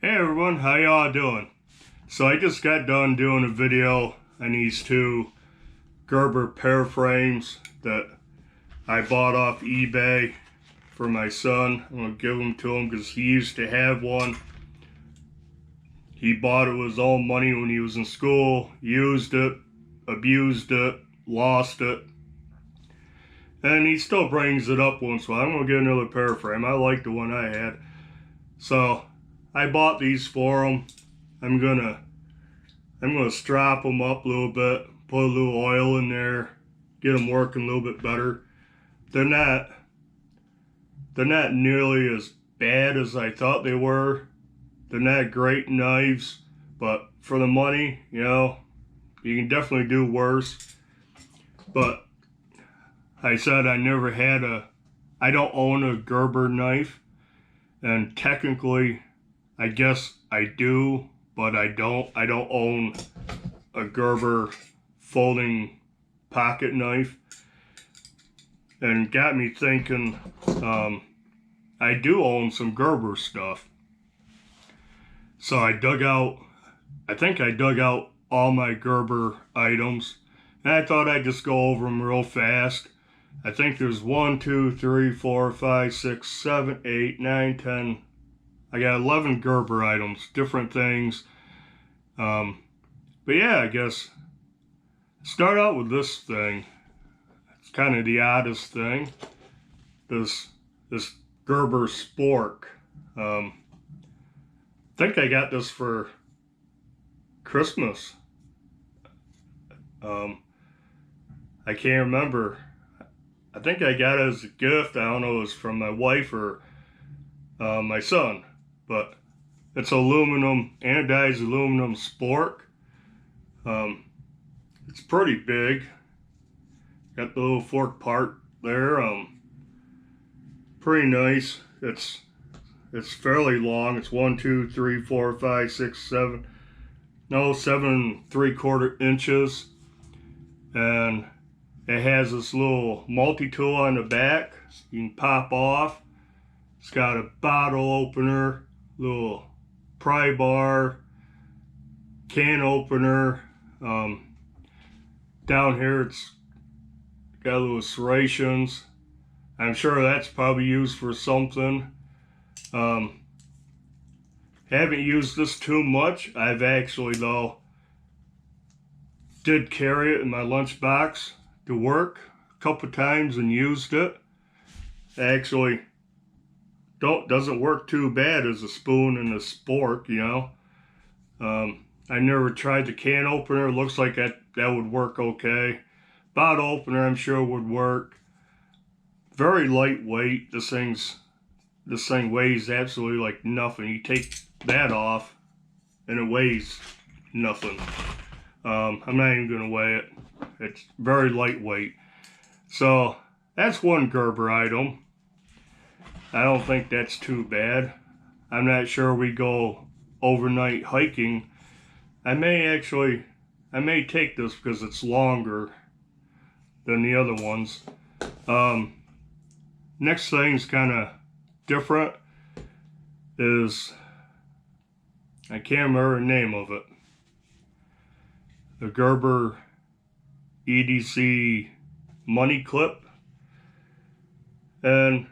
Hey everyone, how y'all doing? So I just got done doing a video on these two Gerber pair frames that I bought off eBay for my son. I'm going to give them to him because he used to have one. He bought it with his own money when he was in school, used it, abused it, lost it. And he still brings it up once in a while. I'm going to get another pair frame. I like the one I had. So I bought these for him. I'm gonna strap them up a little bit, put a little oil in there, get them working a little bit better. They're not nearly as bad as I thought they were. They're not great knives, but for the money, you know, you can definitely do worse. But I said I don't own a Gerber knife, and technically I guess I do, but I don't own a Gerber folding pocket knife. And got me thinking, I do own some Gerber stuff. So I think I dug out all my Gerber items, and I thought I'd just go over them real fast. I think there's 1, 2, 3, 4, 5, 6, 7, 8, 9, 10. I got 11 Gerber items, different things. But yeah, I guess start out with this thing. It's kind of the oddest thing. This Gerber Spork. I think I got this for Christmas. I can't remember. I think I got it as a gift. I don't know if it was from my wife or my son. But it's aluminum, anodized aluminum Spork. It's pretty big. Got the little fork part there. Pretty nice. It's fairly long. It's 1, 2, 3, 4, 5, 6, 7. No, 7 3/4 inches. And it has this little multi-tool on the back. You can pop off. It's got a bottle opener, little pry bar, can opener. Down here it's got little serrations. I'm sure that's probably used for something. Haven't used this too much. I've actually though did carry it in my lunchbox to work a couple times and used it. Actually doesn't work too bad as a spoon and a spork, you know. I never tried the can opener. It looks like that would work okay. Bottle opener I'm sure would work. Very lightweight. This thing weighs absolutely like nothing. You take that off and it weighs nothing. I'm not even gonna weigh it. It's very lightweight. So that's one Gerber item. I don't think that's too bad. I'm not sure we go overnight hiking. I may take this because it's longer than the other ones. Next thing's kind of different is, I can't remember the name of it. The Gerber EDC money clip. And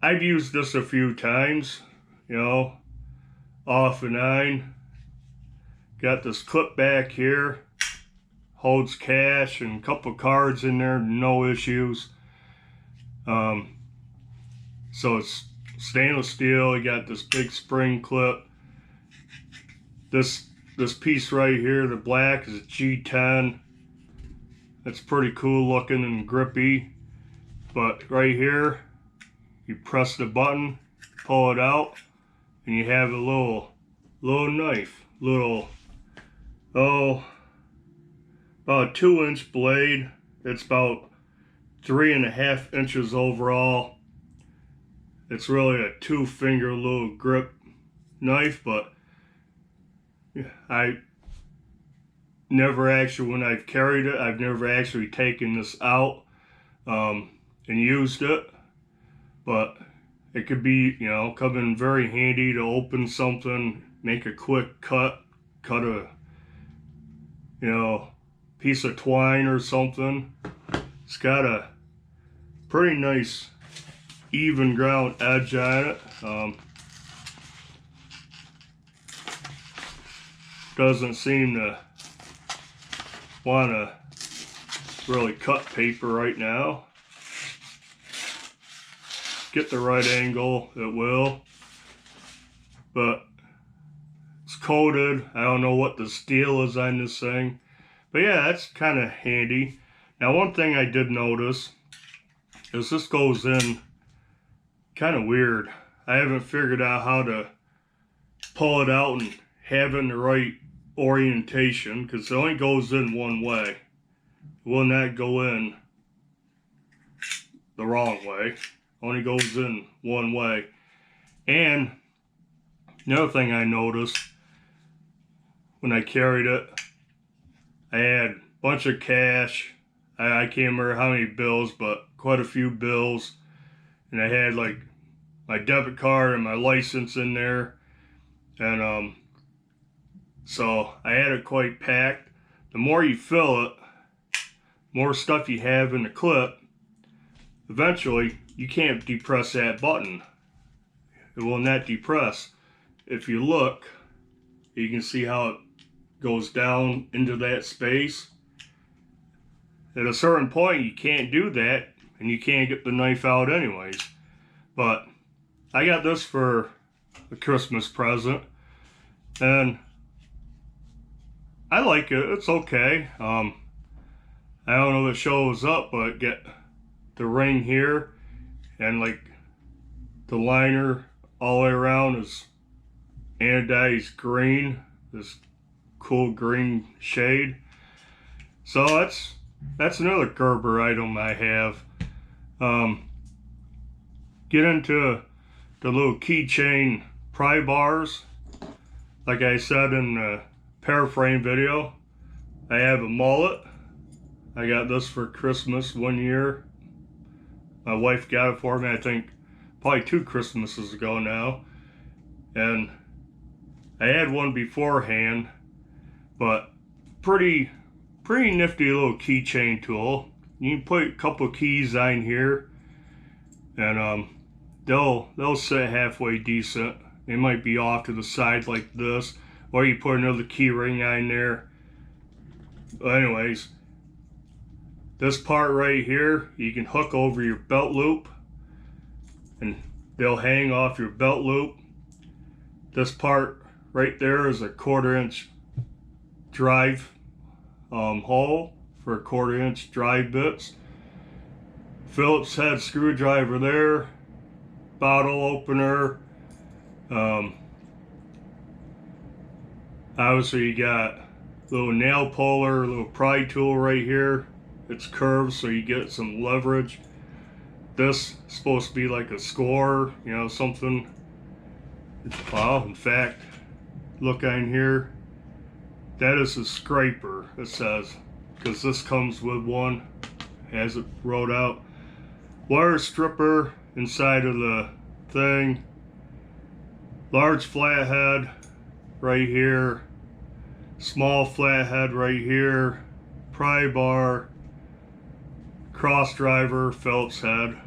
I've used this a few times, you know, off and on. Got this clip back here, holds cash and a couple cards in there, no issues. So it's stainless steel. You got this big spring clip. This piece right here, the black, is a G10. It's pretty cool looking and grippy. But right here, you press the button, pull it out, and you have a little knife. About a 2-inch blade. It's about 3.5 inches overall. It's really a 2-finger little grip knife, but I never actually, when I've carried it, I've never actually taken this out and used it. But it could be, come in very handy to open something, make a quick cut a, piece of twine or something. It's got a pretty nice even ground edge on it. Doesn't seem to want to really cut paper right now. Get the right angle, it will. But it's coated. I don't know what the steel is on this thing. But yeah, that's kind of handy. Now, one thing I did notice is this goes in kind of weird. I haven't figured out how to pull it out and have it in the right orientation, because it only goes in one way. It will not go in the wrong way. Only goes in one way. And another thing I noticed when I carried it, I had a bunch of cash. I can't remember how many bills, but quite a few bills. And I had like my debit card and my license in there. And so I had it quite packed. The more you fill it, more stuff you have in the clip, eventually you can't depress that button. It will not depress. If you look, you can see how it goes down into that space. At a certain point, you can't do that, and you can't get the knife out anyways. But I got this for a Christmas present, and I like it. It's okay. I don't know if it shows up, but get the ring here, and like the liner all the way around is anodized green, this cool green shade. So that's another Gerber item I have. Get into the little keychain pry bars. Like I said in the paraframe video, I have a mullet. I got this for Christmas one year. My wife got it for me, I think, probably 2 Christmases ago now. And I had one beforehand, but pretty nifty little keychain tool. You can put a couple keys on here, and they'll sit halfway decent. They might be off to the side like this, or you put another key ring on there. But anyways, this part right here, you can hook over your belt loop, and they'll hang off your belt loop. This part right there is a 1/4 inch drive hole for 1/4 inch drive bits. Phillips head screwdriver there, bottle opener. Obviously you got little nail puller, little pry tool right here. It's curved so you get some leverage. This is supposed to be like a score, something. Well, in fact, look on here. That is a scraper, it says, because this comes with one, as it wrote out. Wire stripper inside of the thing. Large flathead right here. Small flathead right here. Pry bar. Cross driver, Phillips head.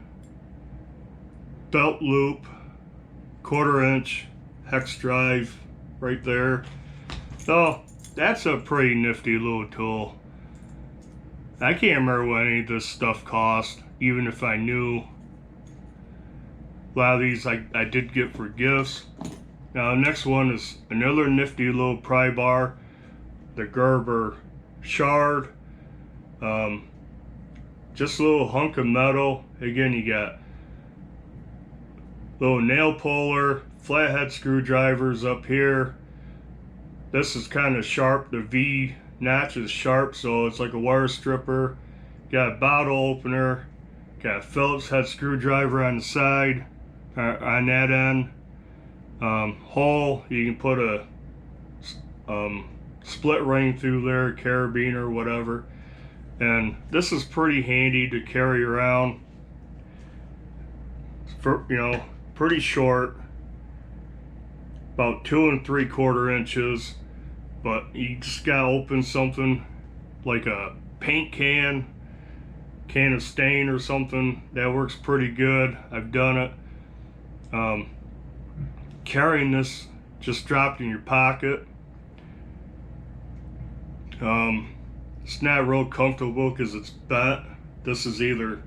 Belt loop. 1/4 inch hex drive right there. So that's a pretty nifty little tool. I can't remember what any of this stuff cost, even if I knew. A lot of these I did get for gifts. Now the next one is another nifty little pry bar, the Gerber shard. Just a little hunk of metal. Again, you got little nail puller, flathead screwdrivers up here. This is kind of sharp. The V notch is sharp, so it's like a wire stripper. Got a bottle opener. Got a Phillips head screwdriver on the side, on that end. Hole, you can put a split ring through there, carabiner, whatever. And this is pretty handy to carry around for pretty short, about 2 3/4 inches, but you just gotta open something like a paint can of stain or something. That works pretty good. I've done it. Carrying this just dropped in your pocket. It's not real comfortable because it's bent. This is either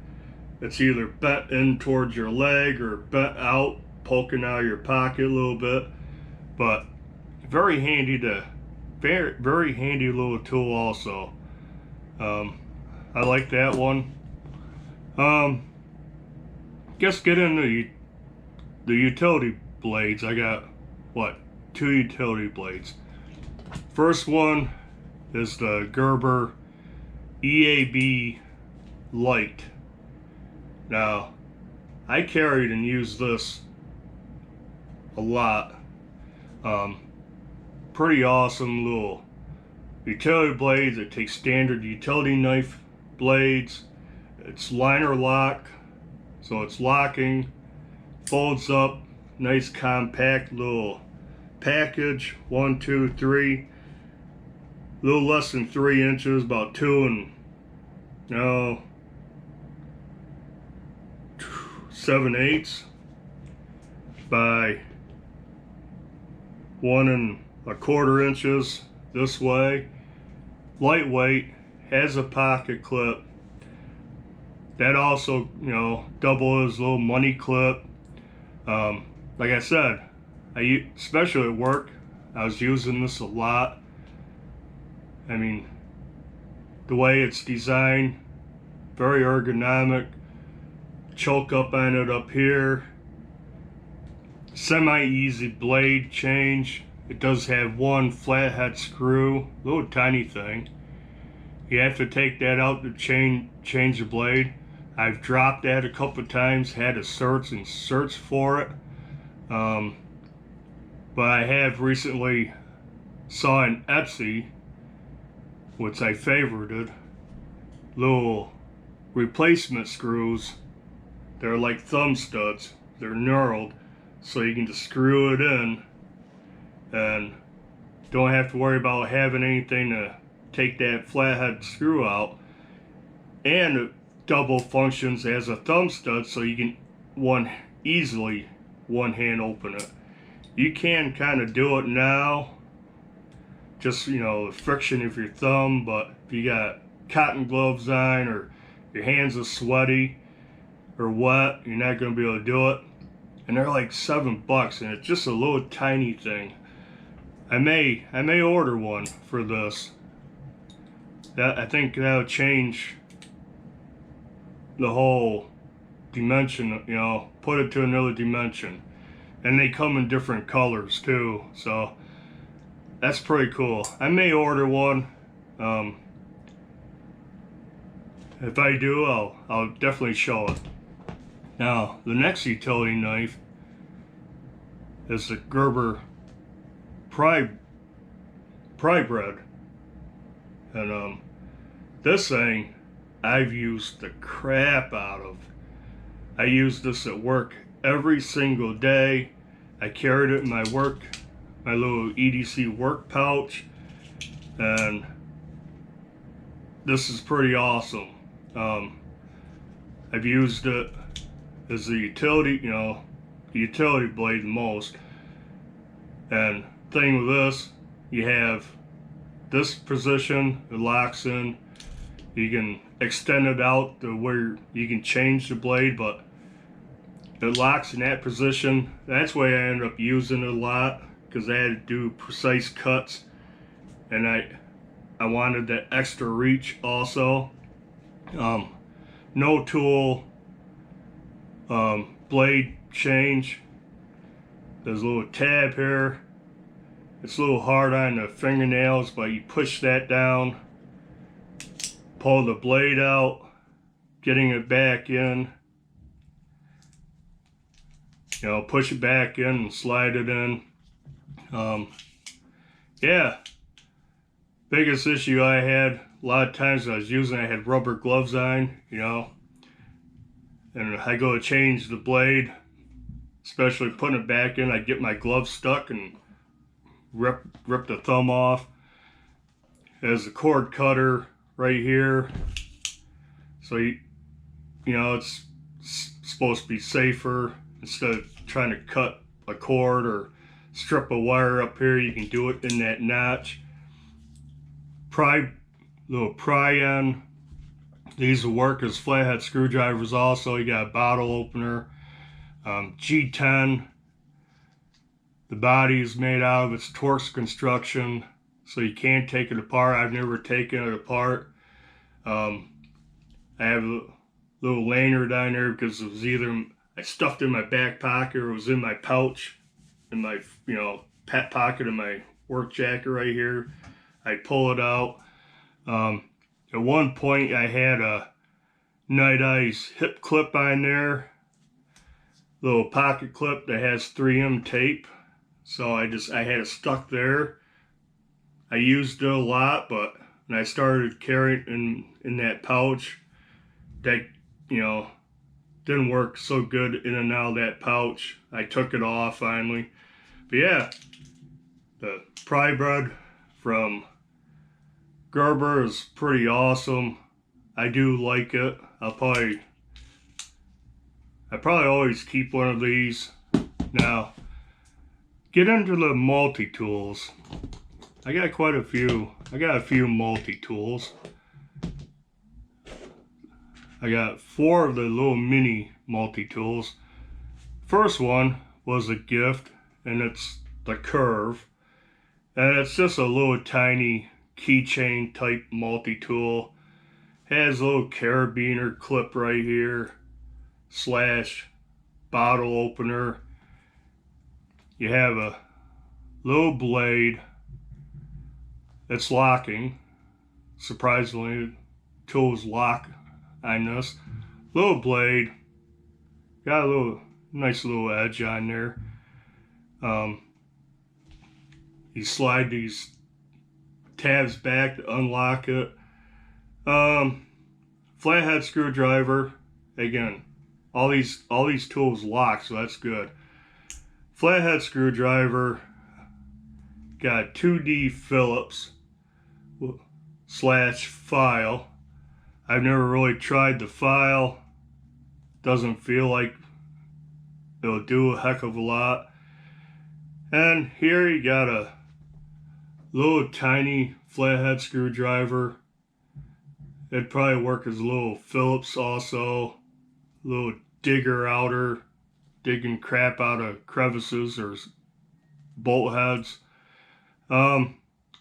bent in towards your leg or bent out, poking out of your pocket a little bit. But very handy little tool also. I like that one. Guess get into the utility blades. I got what, 2 utility blades. First one is the Gerber EAB Light. Now, I carried and used this a lot. Pretty awesome little utility blades. It takes standard utility knife blades. It's liner lock, so it's locking, folds up, nice compact little package. 1, 2, 3, a little less than 3 inches, about 2 7/8 by 1 1/4 inches this way. Lightweight, has a pocket clip. That also, double as a little money clip. Like I said, especially at work, I was using this a lot. I mean, the way it's designed, very ergonomic. Choke up on it up here. Semi-easy blade change. It does have one flathead screw, little tiny thing. You have to take that out to change the blade. I've dropped that a couple of times, had to search for it. But I have recently saw an Etsy, which I favorited, little replacement screws. They're like thumb studs. They're knurled, so you can just screw it in and don't have to worry about having anything to take that flathead screw out. And it double functions as a thumb stud, so you can easily one hand open it. You can kind of do it now, just the friction of your thumb, but if you got cotton gloves on or your hands are sweaty or wet, you're not going to be able to do it. And they're like $7, and it's just a little tiny thing. I may order one for this. I think that'll change the whole dimension, put it to another dimension. And they come in different colors too, so that's pretty cool. I may order one. If I do, I'll definitely show it. Now, the next utility knife is the Gerber Pry Bread. And this thing I've used the crap out of. I use this at work every single day. I carried it in my little EDC work pouch, and this is pretty awesome. I've used it as the utility, the utility blade the most. And thing with this, you have this position, it locks in. You can extend it out to where you can change the blade, but it locks in that position. That's why I ended up using it a lot, because I had to do precise cuts, and I wanted that extra reach also. No tool blade change. There's a little tab here. It's a little hard on the fingernails, but you push that down, pull the blade out, getting it back in. Push it back in and slide it in. Yeah. Biggest issue I had, a lot of times I had rubber gloves on, and I go to change the blade. especially putting it back in. I get my glove stuck and rip the thumb off. It has a cord cutter right here, so you know it's supposed to be safer. Instead of trying to cut a cord or strip a wire up here, you can do it in that notch. Little pry end. These will work as flathead screwdrivers also. You got a bottle opener. G10. The body is made out of its Torx construction, so you can take it apart. I've never taken it apart. I have a little lanyard down there because it was either I stuffed it in my back pocket or it was in my pouch, in my pet pocket of my work jacket right here. I pull it out. At one point I had a Night Ice hip clip on there, little pocket clip that has 3M tape, so I had it stuck there. I used it a lot, but when I started carrying in that pouch, that didn't work so good in and out of that pouch. I took it off finally. But yeah, the pry bread from Gerber is pretty awesome. I do like it. I probably always keep one of these. Now, get into the multi-tools. I got quite a few. I got a few multi-tools. I got 4 of the little mini multi-tools. First one was a gift, and it's the Curve. And it's just a little tiny keychain type multi-tool. Has a little carabiner clip right here, / bottle opener. You have a little blade. It's locking. Surprisingly, the tools lock on this. Little blade. Got a nice little edge on there. You slide these tabs back to unlock it. Flathead screwdriver. Again, all these tools lock, so that's good. Flathead screwdriver. Got 2D Phillips / file. I've never really tried the file. Doesn't feel like it'll do a heck of a lot. And here you got a little tiny flathead screwdriver. It'd probably work as a little Phillips also. Little digger outer, digging crap out of crevices or bolt heads.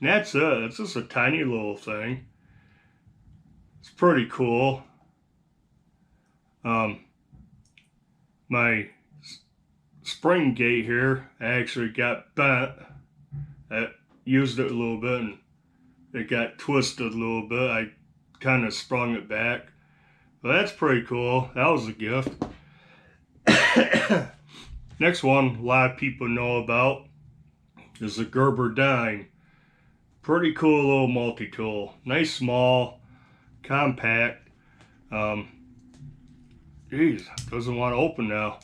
That's it. It's just a tiny little thing. It's pretty cool. My spring gate here actually got bent. I used it a little bit and it got twisted a little bit. I kind of sprung it back. But that's pretty cool. That was a gift. Next one a lot of people know about is the Gerber dime. Pretty cool little multi-tool. Nice, small, compact. Geez, doesn't want to open now.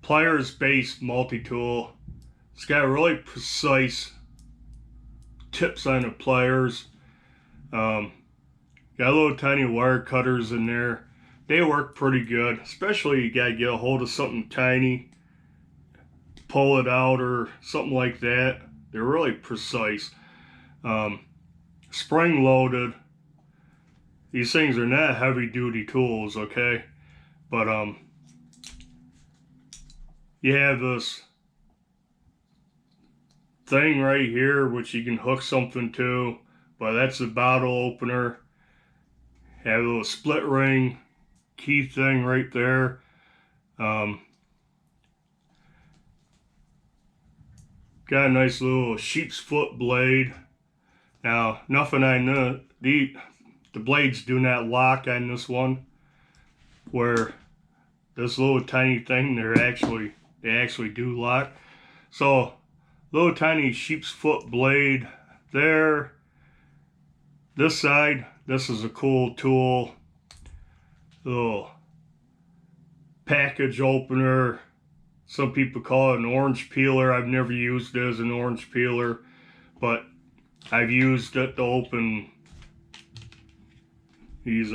Pliers-based multi-tool. It's got really precise tips on the pliers. Got little tiny wire cutters in there. They work pretty good, especially you gotta get a hold of something tiny, pull it out or something like that. They're really precise. Spring loaded. These things are not heavy duty tools, okay? But you have this thing right here which you can hook something to, but that's the bottle opener. Have a little split ring key thing right there. Got a nice little sheep's foot blade. Now, nothing I know, the blades do not lock on this one, where this little tiny thing, they actually do lock. So, little tiny sheep's foot blade there. This side, this is a cool tool. Little package opener. Some people call it an orange peeler. I've never used it as an orange peeler, but I've used it to open these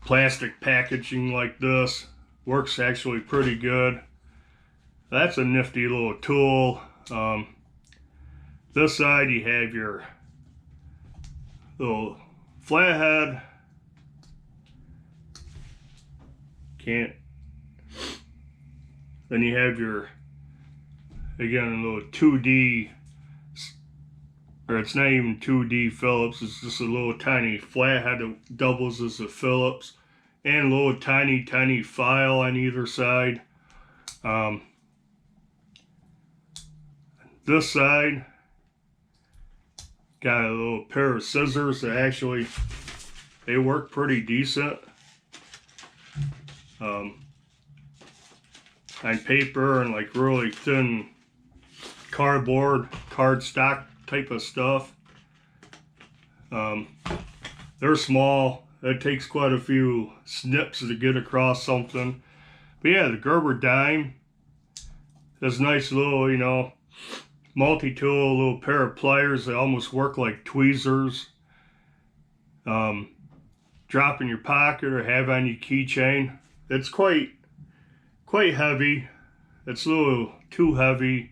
plastic packaging like this. Works actually pretty good. That's a nifty little tool. This side you have your little flathead. Then you have your, again, a little 2D, or it's not even 2D Phillips, it's just a little tiny flathead that doubles as a Phillips, and a little tiny file on either side. This side got a little pair of scissors that actually, they work pretty decent. On paper and like really thin cardboard, cardstock type of stuff. They're small. It takes quite a few snips to get across something. But yeah, the Gerber dime. This nice little, you know, multi-tool, little pair of pliers that almost work like tweezers. Drop in your pocket or have on your keychain. It's quite heavy. It's a little too heavy.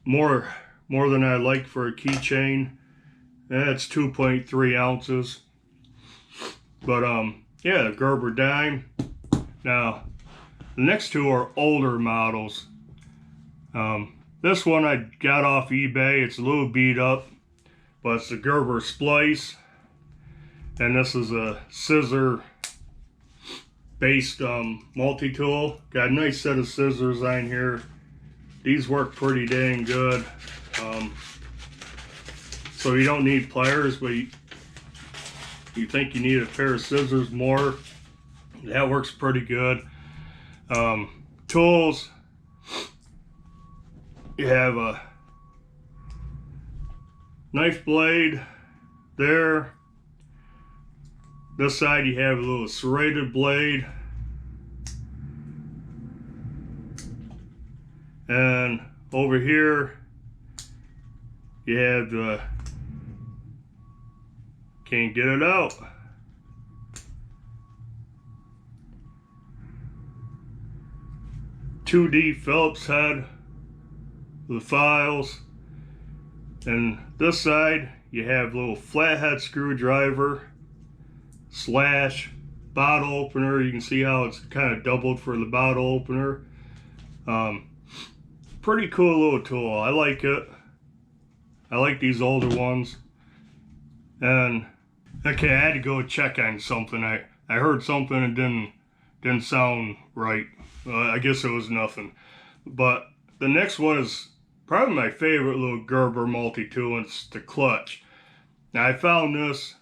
More than I like for a keychain. It's 2.3 ounces. But yeah, the Gerber dime. Now, the next two are older models. This one I got off eBay. It's a little beat up, but it's the Gerber Splice. And this is a scissor based multi-tool. Got a nice set of scissors on here. These work pretty dang good. So you don't need pliers, but you think you need a pair of scissors more. That works pretty good. Tools. You have a knife blade there. This side you have a little serrated blade. And over here you have the, can't get it out. .2D Phillips head, the files. And this side you have a little flathead screwdriver slash bottle opener. You can see how it's kind of doubled for the bottle opener. Pretty cool little tool. I like it. I like these older ones. And okay, I had to go check on something. I heard something and didn't sound right. I guess it was nothing. But the next one is probably my favorite little Gerber multi-tool. It's the clutch. Now I found this.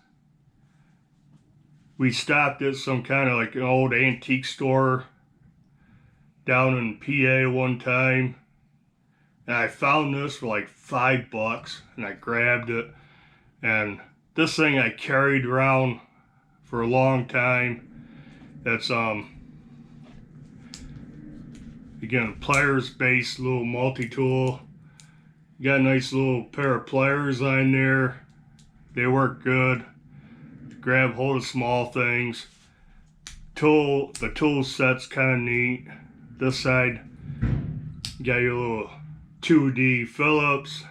We stopped at some kind of like an old antique store down in PA one time. And I found this for like $5 and I grabbed it. And this thing I carried around for a long time. It's again, pliers based little multi-tool. Got a nice little pair of pliers on there. They work good. Grab hold of small things. The tool set's kind of neat. This side, you got your little 2D Phillips.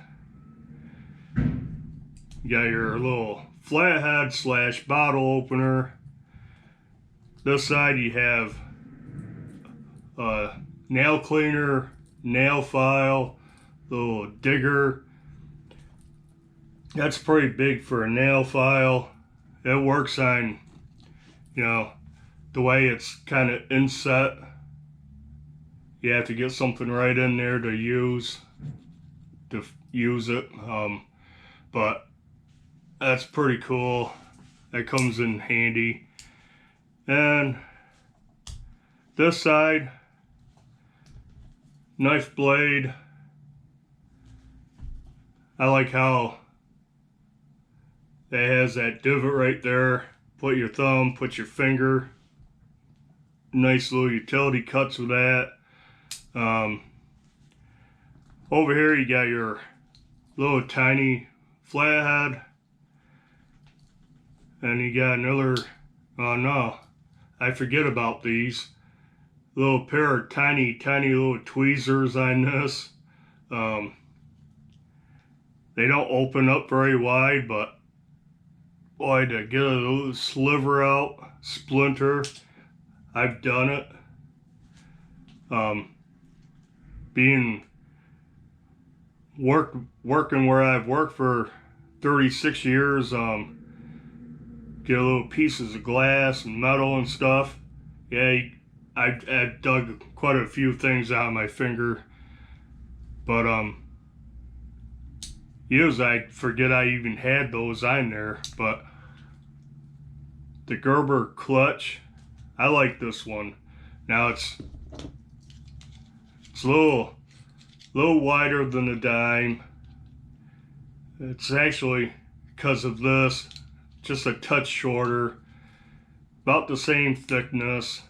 You got your little flathead slash bottle opener. This side you have a nail cleaner, nail file, little digger. That's pretty big for a nail file. It works on, you know, the way it's kind of inset. You have to get something right in there to use it. But that's pretty cool. That comes in handy. And this side, knife blade. I like how it has that divot right there. Put your thumb, put your finger nice little utility cuts with that. Over here you got your little tiny flathead, and you got another, oh no, I forget about these. Little pair of tiny little tweezers on this. They don't open up very wide, but boy, to get a little sliver out, splinter, I've done it. Being working where I've worked for 36 years, get little pieces of glass and metal and stuff. Yeah, I've dug quite a few things out of my finger, but usually I forget I even had those on there. But the Gerber clutch, I like this one. Now it's a little wider than a dime. It's actually, because of this, just a touch shorter, about the same thickness.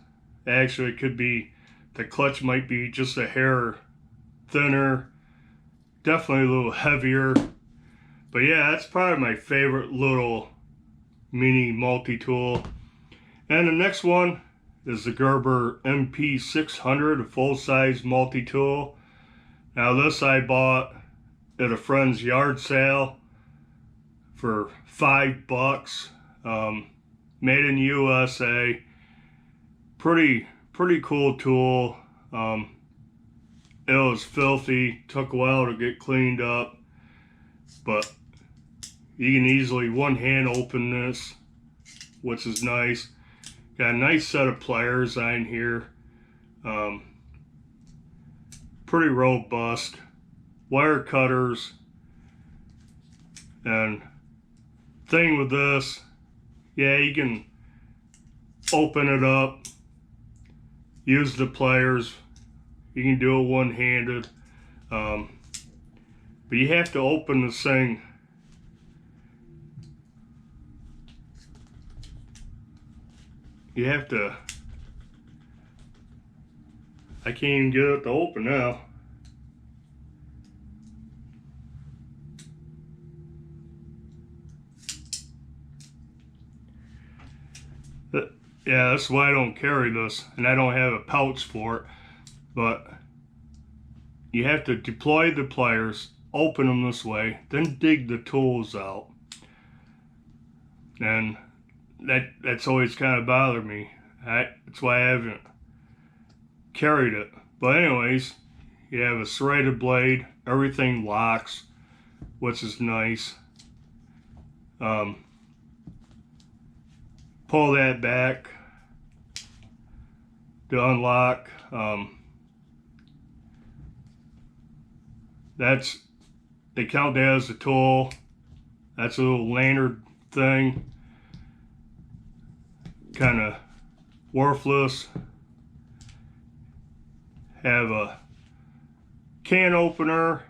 Actually, it could be, the clutch might be just a hair thinner, definitely a little heavier. But yeah, that's probably my favorite little mini multi-tool. And the next one is the Gerber MP600, a full-size multi-tool. Now this I bought at a friend's yard sale for $5. Made in USA. Pretty cool tool. It was filthy, took a while to get cleaned up, but you can easily one hand open this, which is nice. Got a nice set of pliers on here. Pretty robust. Wire cutters. And thing with this, yeah, you can open it up, use the pliers. You can do it one-handed. But you have to open this thing. You have to, I can't even get it to open now. Yeah, that's why I don't carry this, and I don't have a pouch for it. But you have to deploy the pliers, open them this way, then dig the tools out. And that's always kind of bothered me. That's why I haven't carried it. But anyways, you have a serrated blade, everything locks, which is nice. Pull that back to unlock. They count that as a tool. That's a little lanyard thing. Kind of worthless. Have a can opener.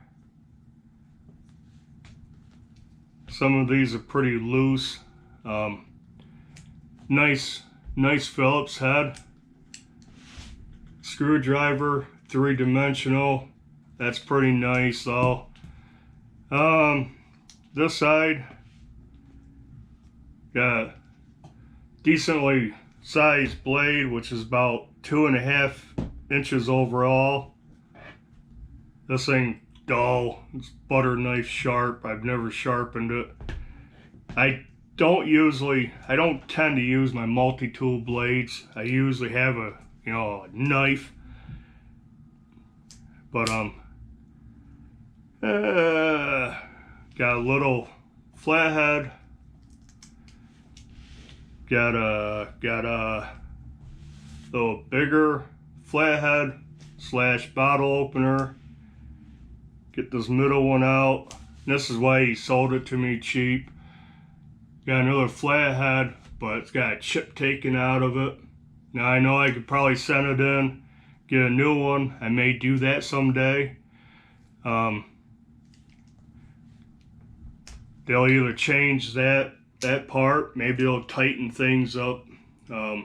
Some of these are pretty loose. Nice Phillips head. Screwdriver, 3-dimensional. That's pretty nice though. This side got a decently sized blade, which is about 2.5 inches overall. This thing dull. It's butter knife sharp. I've never sharpened it. I don't tend to use my multi-tool blades. I usually have a knife. But got a little flathead. Got a little bigger flathead / bottle opener. Get this middle one out. This is why he sold it to me cheap. Got another flathead, but it's got a chip taken out of it. Now I know I could probably send it in, get a new one. I may do that someday. They'll either change that part, maybe they'll tighten things up. A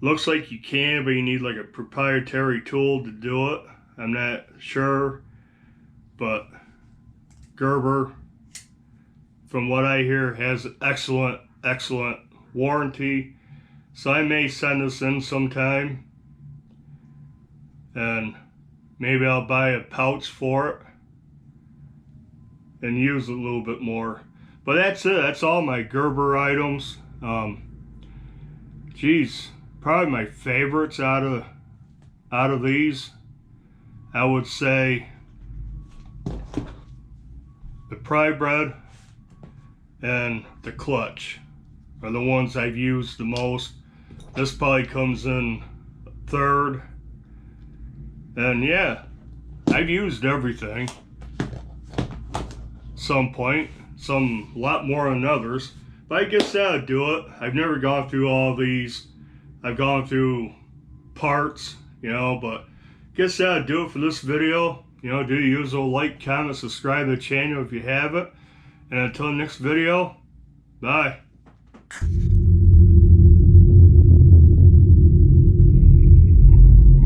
Looks like you can, but you need like a proprietary tool to do it. I'm not sure, but Gerber, from what I hear, has an excellent warranty. So I may send this in sometime, and maybe I'll buy a pouch for it and use it a little bit more. But that's it. That's all my Gerber items. Geez, probably my favorites out of these, I would say the pry bread and the clutch are the ones I've used the most. This probably comes in third. And yeah, I've used everything some point, some a lot more than others, but I guess that'll do it. I've never gone through all these. I've gone through parts, you know, but guess that'll do it for this video. You know, do the usual like, comment, subscribe to the channel if you haven't. And until the next video, bye.